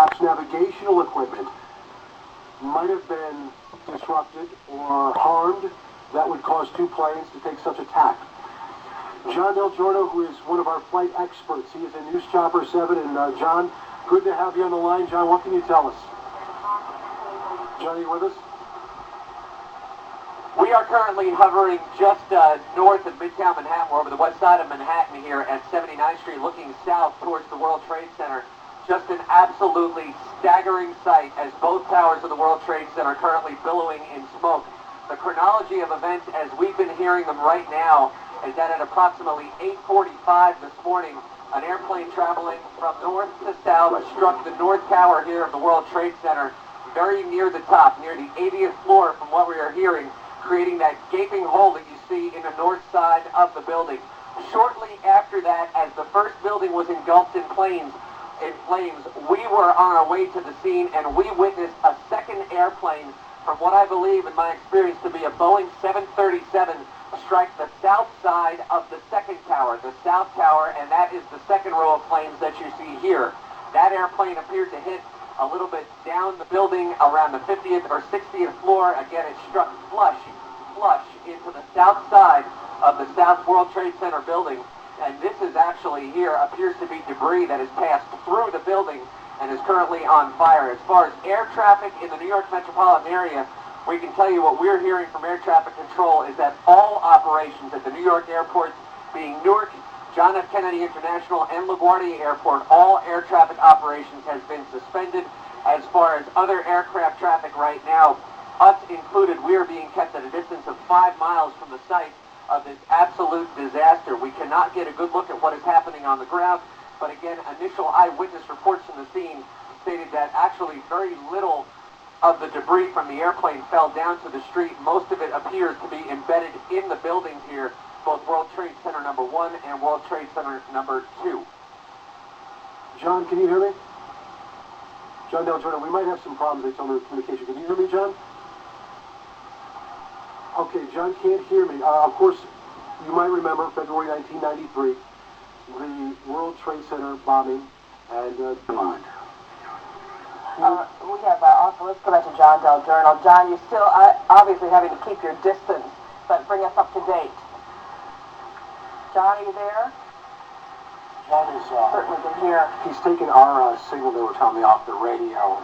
perhaps navigational equipment might have been disrupted or harmed that would cause two planes to take such a tack. John Delgiorno, who is one of our flight experts, he is in NewsCopter 7, and John, good to have you on the line. John, what can you tell us? John, are you with us? We are currently hovering just north of Midtown Manhattan. We're over the west side of Manhattan here at 79th Street, looking south towards the World Trade Center. Just an absolutely staggering sight as both towers of the World Trade Center are currently billowing in smoke. The chronology of events as we've been hearing them right now is that at approximately 8:45 this morning, an airplane traveling from north to south struck the north tower here of the World Trade Center, very near the top, near the 80th floor from what we are hearing, creating that gaping hole that you see in the north side of the building. Shortly after that, as the first building was engulfed in flames, we were on our way to the scene and we witnessed a second airplane, from what I believe in my experience to be a Boeing 737, strike the south side of the second tower, the south tower, and that is the second row of planes that you see here. That airplane appeared to hit a little bit down the building around the 50th or 60th floor. Again, it struck flush into the south side of the South World Trade Center building. And this is actually here, appears to be debris that has passed through the building and is currently on fire. As far as air traffic in the New York metropolitan area, we can tell you what we're hearing from air traffic control is that all operations at the New York airports, being Newark, John F. Kennedy International, and LaGuardia Airport, all air traffic operations has been suspended. As far as other aircraft traffic right now, us included, we are being kept at a distance of 5 miles from the site of this absolute disaster. We cannot get a good look at what is happening on the ground, but again, initial eyewitness reports from the scene stated that actually very little of the debris from the airplane fell down to the street. Most of it appears to be embedded in the buildings here, both World Trade Center number 1 and World Trade Center number 2. John, can you hear me? John Delgiorno, we might have some problems with some of the communication. Can you hear me, John? Okay, John can't hear me. Of course, you might remember February 1993, the World Trade Center bombing, and we have also, let's go back to John Delgiorno. John, you're still obviously having to keep your distance, but bring us up to date. John, are you there? John is, certainly can hear. He's taken our signal that we're telling me off the radio.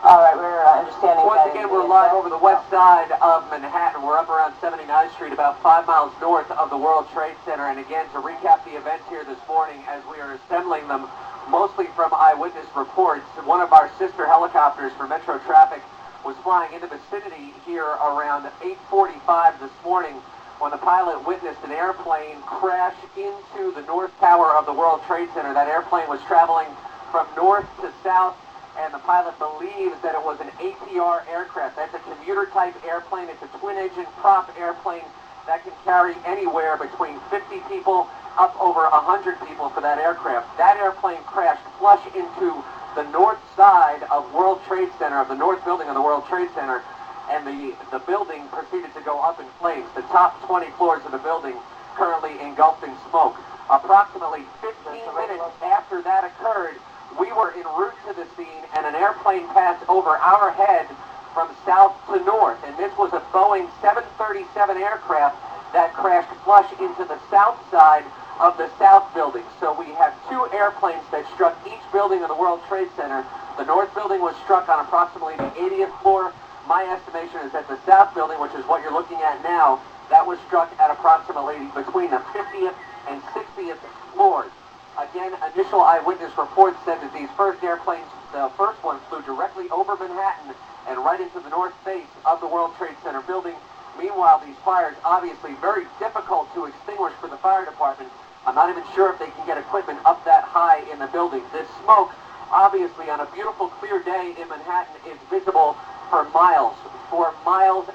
All right, we're understanding. Once again, we're live over the west side of Manhattan. We're up around 79th Street, about 5 miles north of the World Trade Center. And again, to recap the events here this morning as we are assembling them, mostly from eyewitness reports, one of our sister helicopters for Metro Traffic was flying in the vicinity here around 8:45 this morning when the pilot witnessed an airplane crash into the north tower of the World Trade Center. That airplane was traveling from north to south, and the pilot believes that it was an ATR aircraft. That's a commuter-type airplane. It's a twin-engine prop airplane that can carry anywhere between 50 people up over 100 people for that aircraft. That airplane crashed flush into the north side of World Trade Center, of the north building of the World Trade Center, and the building proceeded to go up in flames. The top 20 floors of the building currently engulfed in smoke. Approximately 15 minutes after that occurred, we were en route to the scene, and an airplane passed over our head from south to north, and this was a Boeing 737 aircraft that crashed flush into the south side of the south building. So we have 2 airplanes that struck each building of the World Trade Center. The north building was struck on approximately the 80th floor. My estimation is that the south building, which is what you're looking at now, that was struck at approximately between the 50th and 60th floors. Again, initial eyewitness reports said that these first airplanes, the first one flew directly over Manhattan and right into the north face of the World Trade Center building. Meanwhile, these fires, obviously very difficult to extinguish for the fire department. I'm not even sure if they can get equipment up that high in the building. This smoke, obviously, on a beautiful, clear day in Manhattan, is visible for miles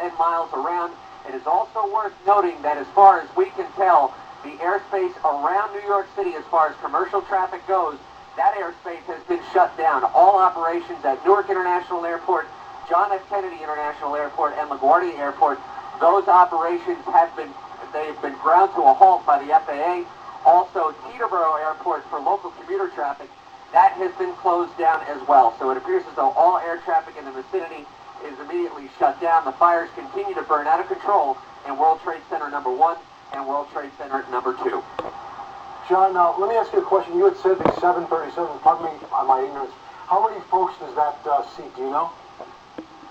and miles around. It is also worth noting that as far as we can tell, the airspace around New York City, as far as commercial traffic goes, that airspace has been shut down. All operations at Newark International Airport, John F. Kennedy International Airport, and LaGuardia Airport, those operations they've been ground to a halt by the FAA. Also, Teterboro Airport for local commuter traffic that has been closed down as well. So it appears as though all air traffic in the vicinity is immediately shut down. The fires continue to burn out of control in World Trade Center number 1 and World Trade Center number 2. John, now let me ask you a question. You had said the 737, pardon me on my ignorance. How many folks does that seat, do you know?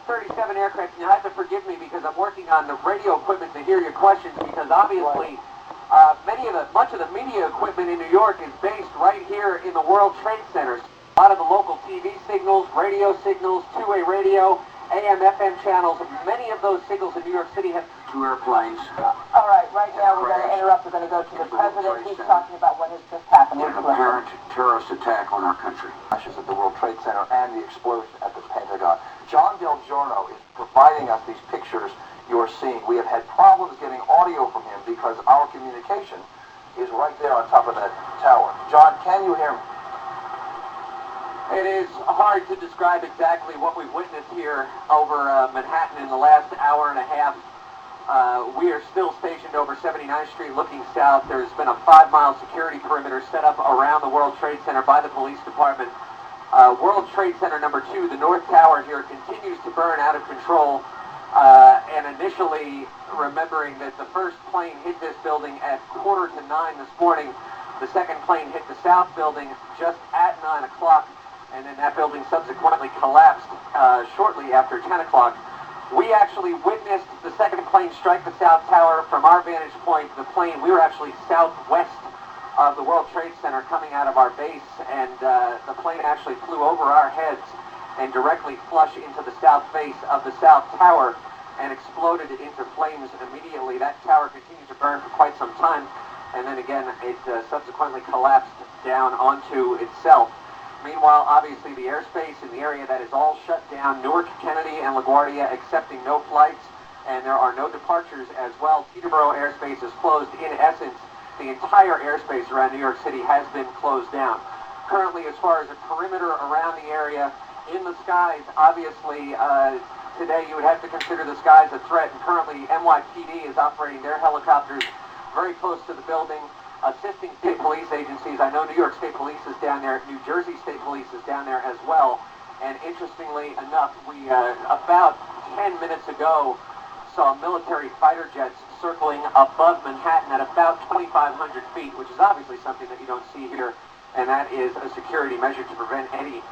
37 aircraft, and you have to forgive me because I'm working on the radio equipment to hear your questions, because obviously much of the media equipment in New York is based right here in the World Trade Center. A lot of the local TV signals, radio signals, two-way radio, AM, FM channels, many of those signals in New York City have 2 airplanes. All right, right now we're going to interrupt. We're going to go to the president. He's talking about what has just happened. In an apparent terrorist attack on our country. Crashes at the World Trade Center and the explosion at the Pentagon. John Delgiorno is providing us these pictures you're seeing. We have had problems getting audio from him because our communication is right there on top of that tower. John, can you hear me? It is hard to describe exactly what we've witnessed here over Manhattan in the last hour and a half. We are still stationed over 79th Street looking south. There's been a 5-mile security perimeter set up around the World Trade Center by the police department. World Trade Center number 2, the North Tower here, continues to burn out of control. And initially, remembering that the first plane hit this building at 8:45 this morning, the second plane hit the south building just at 9 o'clock. And then that building subsequently collapsed shortly after 10 o'clock. We actually witnessed the second plane strike the South Tower. From our vantage point, we were actually southwest of the World Trade Center coming out of our base, and the plane actually flew over our heads and directly flush into the south face of the South Tower and exploded into flames immediately. That tower continued to burn for quite some time, and then again, it subsequently collapsed down onto itself. Meanwhile, obviously, the airspace in the area that is all shut down, Newark, Kennedy, and LaGuardia accepting no flights, and there are no departures as well. Teterboro airspace is closed. In essence, the entire airspace around New York City has been closed down. Currently, as far as a perimeter around the area, in the skies, obviously, today you would have to consider the skies a threat, and currently NYPD is operating their helicopters very close to the building, assisting state police agencies. I know New York State Police is down there, New Jersey State Police is down there as well, and interestingly enough, we about 10 minutes ago saw military fighter jets circling above Manhattan at about 2,500 feet, which is obviously something that you don't see here, and that is a security measure to prevent any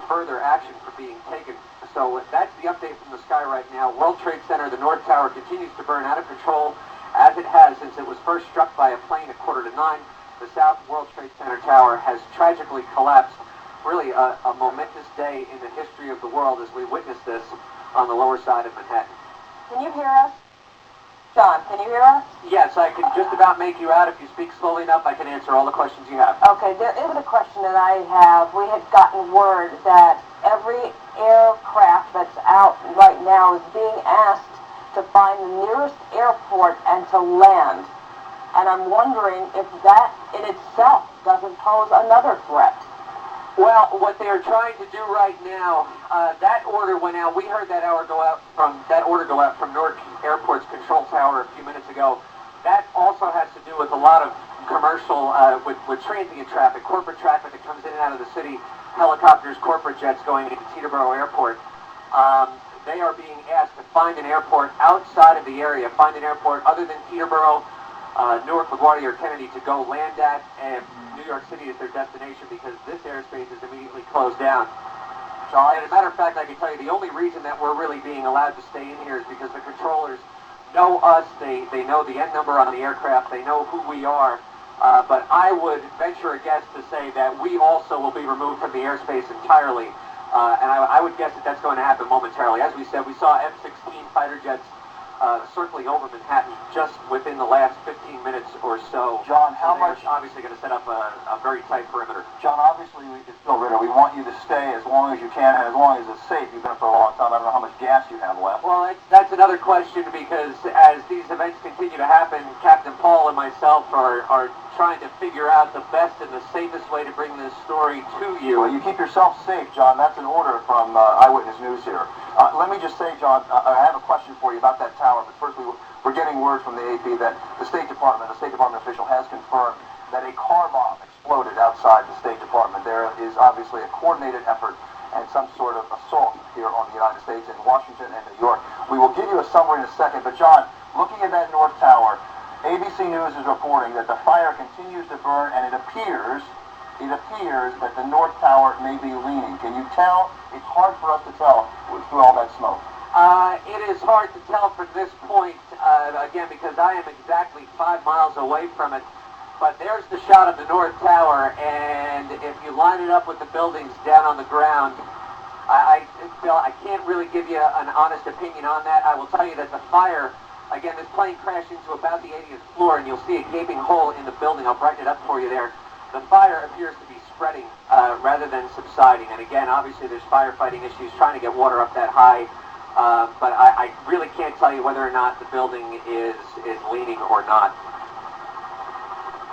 further action from being taken. So that's the update from the sky right now. World Trade Center, the North Tower, continues to burn out of control, as it has since it was first struck by a plane at 8:45. The South World Trade Center Tower has tragically collapsed. Really a momentous day in the history of the world as we witness this on the lower side of Manhattan. Can you hear us? John, can you hear us? Yes, I can just about make you out. If you speak slowly enough, I can answer all the questions you have. Okay, there is a question that I have. We had gotten word that every aircraft that's out right now is being asked to find the nearest airport and to land. And I'm wondering if that in itself doesn't pose another threat. Well, what they are trying to do right now, that order went out. We heard that order go out from Newark Airport's control tower a few minutes ago. That also has to do with a lot of commercial, with transient traffic, corporate traffic that comes in and out of the city, helicopters, corporate jets going into Teterboro Airport. They are being asked to find an airport outside of the area, find an airport other than Teterboro, Newark, LaGuardia, or Kennedy to go land at, and New York City is their destination because this airspace is immediately closed down. John, as a matter of fact, I can tell you the only reason that we're really being allowed to stay in here is because the controllers know us, they know the end number on the aircraft, they know who we are, but I would venture a guess to say that we also will be removed from the airspace entirely, and I would guess that that's going to happen momentarily. As we said, we saw F-16 fighter jets circling over Manhattan just within the last 15 minutes or so. John, how much... obviously going to set up a very tight perimeter. John, obviously, it's still Ritter. We want you to stay as long as you can and as long as it's safe. You've been for a long time. I don't know how much gas you have left. Well, that's another question because as these events continue to happen, Captain Paul and myself are trying to figure out the best and the safest way to bring this story to you. Well, you keep yourself safe, John. That's an order from Eyewitness News here. Let me just say, John, I have a question for you about that tower, but first we're getting word from the AP that the State Department official has confirmed that a car bomb exploded outside the State Department. There is obviously a coordinated effort and some sort of assault here on the United States in Washington and New York. We will give you a summary in a second, but John, looking at that North Tower, ABC News is reporting that the fire continues to burn, and it appears that the North Tower may be leaning. Can you tell? It's hard for us to tell through all that smoke. It is hard to tell from this point, again, because I am exactly 5 miles away from it. But there's the shot of the North Tower, and if you line it up with the buildings down on the ground, Bill, I can't really give you an honest opinion on that. I will tell you that the fire, again, this plane crashed into about the 80th floor, and you'll see a gaping hole in the building. I'll brighten it up for you there. The fire appears to be spreading rather than subsiding. And again, obviously there's firefighting issues trying to get water up that high. But I really can't tell you whether or not the building is leaning or not.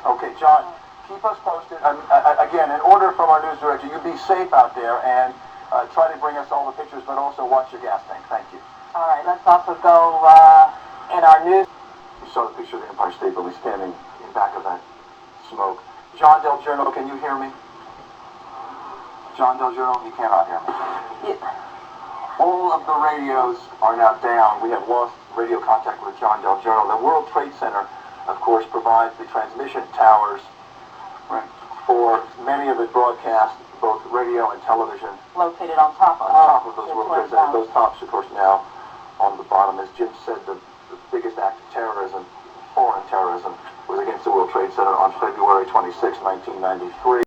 Okay, John, keep us posted. Again, in order from our news director, you be safe out there and try to bring us all the pictures, but also watch your gas tank. Thank you. All right, let's also go in our news. You saw the picture of the Empire State Building standing in back of that smoke. John Delgiorno, can you hear me? John Delgiorno, you cannot hear me. Yeah. All of the radios are now down. We have lost radio contact with John Delgiorno. The World Trade Center, of course, provides the transmission towers for many of the broadcasts, both radio and television. Located on top of those World Trade Centers. Those tops, of course, now on the bottom. As Jim said, the biggest act of terrorism, foreign terrorism, was against the World Trade Center on February 26, 1993.